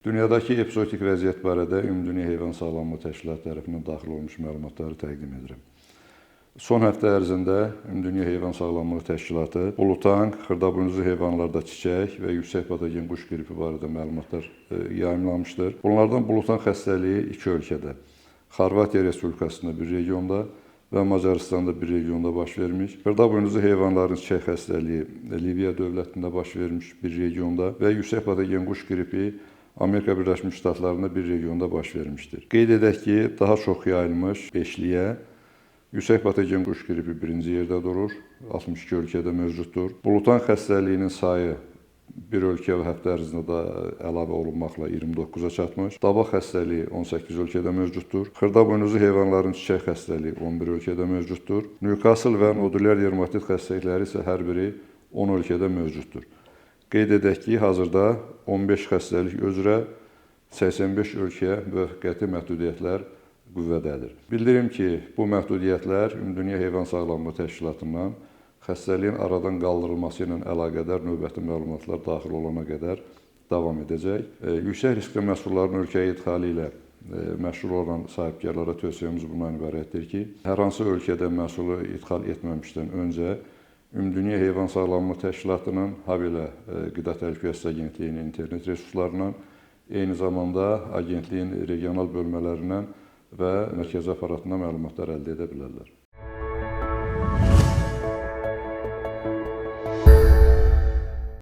Dünyadakı epizotik vəziyyət barədə Ümumdünya Heyvan Sağlamlığı Təşkilatı tərəfindən daxil olmuş məlumatları təqdim edirəm. Son həftə ərzində Ümumdünya Heyvan Sağlamlığı Təşkilatı bulutanq, xırdabuynuzlu heyvanlarda çiçək və yüksək patogen quş qripi barədə məlumatlar yayımlamışdır. Bunlardan bulutanq xəstəliyi iki ölkədə, Xorvatiya Respublikasında bir regionda və Macaristanda bir regionda baş vermiş. Xırdabuynuzlu heyvanların çiçək xəstəliyi Liviya dövlətində baş vermiş bir regionda və yüksək patogen quş qripi Amerika Birləşmiş Ştatlarında bir regionda baş vermişdir. Qeyd edək ki, daha çox yayılmış beşliyə yüksək patogen quş qripi birinci yerdə durur, 62 ölkədə mövcuddur. Bulutan xəstəliyinin sayı bir ölkə və həftə ərzində də əlavə olunmaqla 29-a çatmış. Dabaq xəstəliyi 18 ölkədə mövcuddur. Xırdabuynuzlu heyvanların çiçək xəstəliyi 11 ölkədə mövcuddur. Newcastle və nodülər dermatit xəstəlikləri isə hər biri 10 ölkədə mövcuddur. Qeyd edək ki, hazırda 15 xəstəlik üzrə 85 ölkəyə müvəqqəti məhdudiyyətlər qüvvədədir. Bildirim ki, bu məhdudiyyətlər Ümumdünya Heyvan Sağlamlığı Təşkilatından xəstəliyin aradan qaldırılması ilə əlaqədar növbəti məlumatlar daxil olana qədər davam edəcək. Yüksək riskli məhsulların ölkəyə idxalı ilə məşğul olan sahibkarlara tövsiyəmiz bundan ibarətdir ki, hər hansı ölkədə məhsulu idxal etməmişdən öncə Ümumdünya Heyvan Sağlamlığı Təşkilatının, habelə Qida Təhlükəsizliyi Agentliyinin internet resurslarından, eyni zamanda agentliyin regional bölmələrindən və mərkəzi aparatından məlumatlar əldə edə bilərlər.